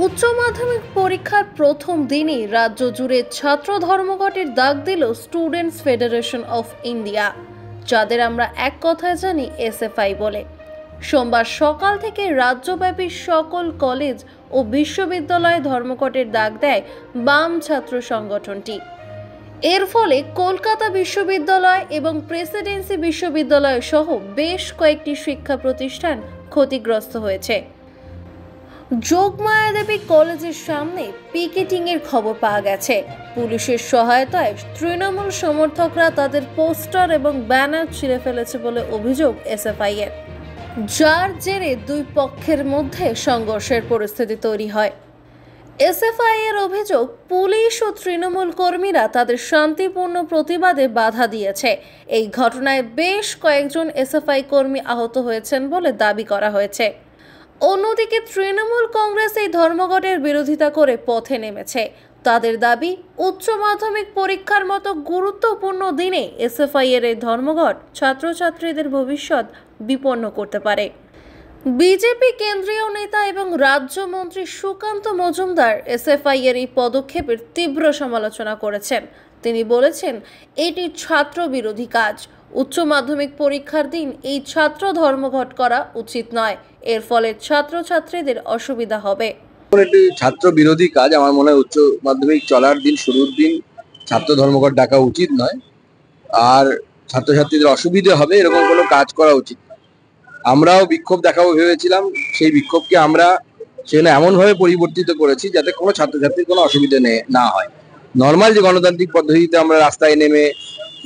উচ্চ মাধ্যমিক পরীক্ষার প্রথম দিনই রাজ্য জুড়ে ছাত্র ধর্মঘটের ডাক দিল স্টুডেন্টস ফেডারেশন অফ ইন্ডিয়া, যাদের আমরা এক কথায় জানি এসএফআই বলে। সোমবার সকাল থেকে রাজ্যব্যাপী সকল কলেজ ও বিশ্ববিদ্যালয়ে ধর্মঘটের ডাক দেয় বাম ছাত্র সংগঠনটি। এর ফলে কলকাতা বিশ্ববিদ্যালয় এবং প্রেসিডেন্সি বিশ্ববিদ্যালয় সহ বেশ কয়েকটি শিক্ষা প্রতিষ্ঠান ক্ষতিগ্রস্ত হয়েছে। যোগমায়া দেবী কলেজের সামনে পিকেটিং এর খবর পাওয়া গেছে। পুলিশের সহায়তায় তৃণমূল সমর্থকরা তাদের পোস্টার এবং ব্যানার ছিঁড়ে ফেলেছে বলে অভিযোগ এসএফআই এর, যার জেরে দুই পক্ষের মধ্যে সংঘর্ষের পরিস্থিতি তৈরি হয়। এসএফআই এর অভিযোগ, পুলিশ ও তৃণমূল কর্মীরা তাদের শান্তিপূর্ণ প্রতিবাদে বাধা দিয়েছে। এই ঘটনায় বেশ কয়েকজন এসএফআই কর্মী আহত হয়েছেন বলে দাবি করা হয়েছে। অন্যদিকে তৃণমূল কংগ্রেস এই ধর্মঘটের বিরোধিতা করে পথে নেমেছে। তাদের দাবি, উচ্চ মাধ্যমিক পরীক্ষার মতো গুরুত্বপূর্ণ দিনে এসএফআই এর এই ধর্মঘট ছাত্রছাত্রীদের ভবিষ্যৎ বিপন্ন করতে পারে। বিজেপি কেন্দ্রীয় নেতা এবং রাজ্যমন্ত্রী সুকান্ত মজুমদার এসএফআই এর এই পদক্ষেপের তীব্র সমালোচনা করেছেন। তিনি বলেছেন, এটি ছাত্র বিরোধী কাজ। উচ্চ মাধ্যমিক পরীক্ষার দিন এই ছাত্র ধর্মঘট করা উচিত নয়। এর ফলে ছাত্রছাত্রীদের অসুবিধা হবে। এটি ছাত্র বিরোধী কাজ। আমার মনে হয় উচ্চ মাধ্যমিক চলার দিন, শুরুর দিন ছাত্র ধর্মঘট ডাকা উচিত নয়, আর ছাত্রছাত্রীদের অসুবিধে হবে এরকম কোনো কাজ করা উচিত। আমরাও বিক্ষোভ দেখাবো ভেবেছিলাম, সেই বিক্ষোভকে আমরা সেখানে এমনভাবে পরিবর্তিত করেছি যাতে কোনো ছাত্রছাত্রীর কোনো অসুবিধা না হয়। নর্মাল যে গণতান্ত্রিক পদ্ধতিতে আমরা রাস্তায় নেমে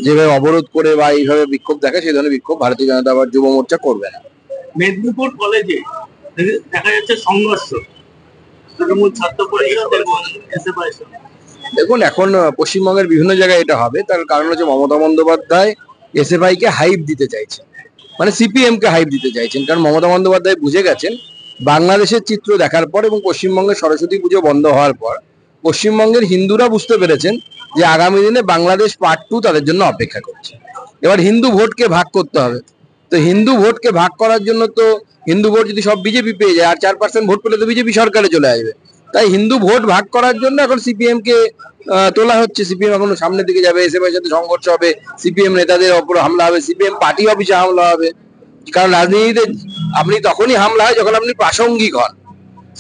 যেভাবে অবরোধ করে বা এইভাবে বিক্ষোভ দেখায়, সেই ধরনের বিক্ষোভ ভারতীয় জনতা পার্টি যুব মোর্চা করবে না। মেদিনীপুর কলেজে দেখা যাচ্ছে সংঘর্ষ তৃণমূল ছাত্র পরিষদ এবং এসএফআই। দেখুন, এখন পশ্চিমবঙ্গের বিভিন্ন জায়গায় এটা হবে, তার কারণ হচ্ছে মমতা বন্দ্যোপাধ্যায় এসএফআই কে হাইপ দিতে চাইছেন, মানে সিপিএম কে হাইপ দিতে চাইছেন। কারণ মমতা বন্দ্যোপাধ্যায় বুঝে গেছেন বাংলাদেশের চিত্র দেখার পর এবং পশ্চিমবঙ্গের সরস্বতী পুজো বন্ধ হওয়ার পর পশ্চিমবঙ্গের হিন্দুরা বুঝতে পেরেছেন যে আগামী দিনে বাংলাদেশ পার্ট 2 তাদের জন্য অপেক্ষা করছে। এবার হিন্দু ভোটকে ভাগ করতে হবে। তো হিন্দু ভোটকে ভাগ করার জন্য তো হিন্দু ভোট যদি সব বিজেপি পেয়ে যায় আর 4% ভোট পেলে তো বিজেপি সরকারে চলে আসবে। তাই হিন্দু ভোট ভাগ করার জন্য এখন সিপিএম কে তোলা হচ্ছে। সিপিএম এখন সামনের দিকে যাবে, এসএফআই সাথে সংঘর্ষ হবে, সিপিএম নেতাদের ওপর হামলা হবে, সিপিএম পার্টি অফিসে হামলা হবে। কারণ রাজনীতিতে আপনি তখনই হামলা হয় যখন আপনি প্রাসঙ্গিক হন।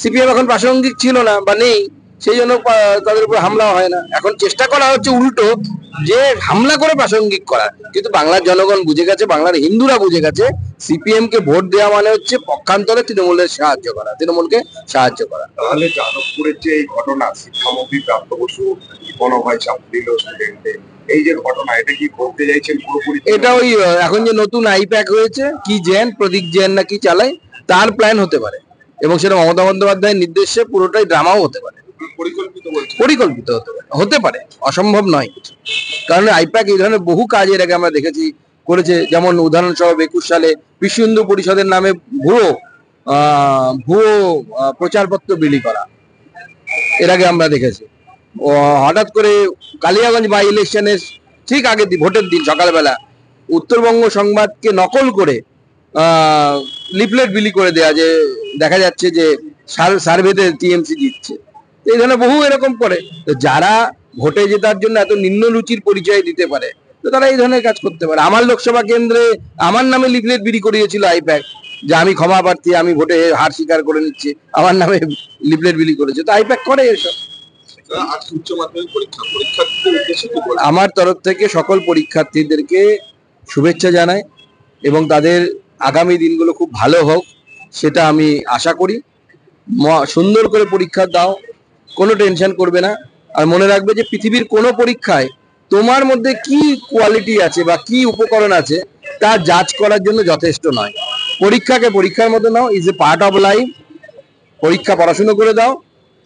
সিপিএম এখন প্রাসঙ্গিক ছিল না বা নেই, সেই জন্য তাদের উপর হামলা হয় না। এখন চেষ্টা করা হচ্ছে উল্টো, যে হামলা করে প্রাসঙ্গিক করা। কিন্তু বাংলার জনগণ বুঝে গেছে, বাংলার হিন্দুরা বুঝে গেছে, সিপিএম কে ভোট দেওয়া মানে হচ্ছে পক্ষান্তরে তৃণমূলকে সাহায্য করা। তাহলে যাদবপুরের যে এই ঘটনা, শিক্ষামন্ত্রী প্রাপ্ত বসু গণভয় চাপ দিল স্টুডেন্টদের, এই যে ঘটনা, এটা কি বলতে চাইছেন পুরোপুরি? এটা ওই এখন যে নতুন আইপ্যাক হয়েছে, কি জেন, প্রদীপ জেন না কি চালায়, তার প্ল্যান হতে পারে, এবং সেটা মমতা বন্দ্যোপাধ্যায়ের নির্দেশে পুরোটাই ড্রামাও হতে পারে, পরিকল্পিত হতে পারে, অসম্ভব নয় কিছু। কারণ আইপ্যাক এই ধরনের বহু কাজ এর আগে আমরা দেখেছি করেছে। যেমন উদাহরণসহ 21 সালে বিশ্ব হিন্দু পরিষদের নামে ভুয়ো প্রচারপত্র বিলি করা এর আগে আমরা দেখেছি। হঠাৎ করে কালিয়াগঞ্জ বাই ইলেকশনের ঠিক আগের দিন, ভোটের দিন সকালবেলা উত্তরবঙ্গ সংবাদকে নকল করে লিফলেট বিলি করে দেয়া, যে দেখা যাচ্ছে যে সার্ভেতে টিএমসি জিতছে। এই ধরনের বহু এরকম করে। তো যারা ভোটে জেতার জন্য এত নিম্ন রুচির পরিচয় দিতে পারে, তো তারা এই ধরনের কাজ করতে পারে। আমার লোকসভা কেন্দ্রে আমার নামে লিফলেট বিলি করিয়েছিল আইপ্যাক, যে আমি ক্ষমা প্রার্থী, আমি ভোটে হার স্বীকার করে নিচ্ছি, আমার নামে লিফলেট বিলি করেছে। তো আইপ্যাক করে এসব। আমার তরফ থেকে সকল পরীক্ষার্থীদেরকে শুভেচ্ছা জানাই এবং তাদের আগামী দিনগুলো খুব ভালো হোক, সেটা আমি আশা করি। সুন্দর করে পরীক্ষা দাও, কোনো টেনশন করবে না। আর মনে রাখবে যে পৃথিবীর কোনো পরীক্ষায় তোমার মধ্যে কি কোয়ালিটি আছে বা কি উপকরণ আছে তা জাজ করার জন্য যথেষ্ট নয়। পরীক্ষাকে পরীক্ষার মতো নাও, is a part of life. পরীক্ষা পড়াশুনো করে দাও,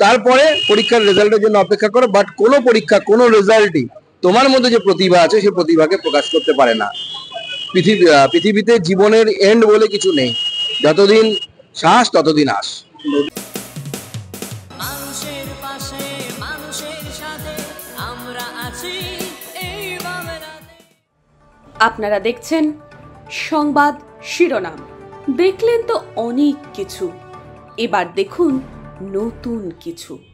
তারপরে পরীক্ষার রেজাল্টের জন্য অপেক্ষা করো। বাট কোনো পরীক্ষা, কোনো রেজাল্টই তোমার মধ্যে যে প্রতিভা আছে সেই প্রতিভাকে প্রকাশ করতে পারে না। পৃথিবীতে জীবনের এন্ড বলে কিছু নেই, যতদিন শ্বাস ততদিন আস। আপনারা দেখছেন সংবাদ শিরোনাম। দেখলেন তো অনেক কিছু, এবার দেখুন নতুন কিছু।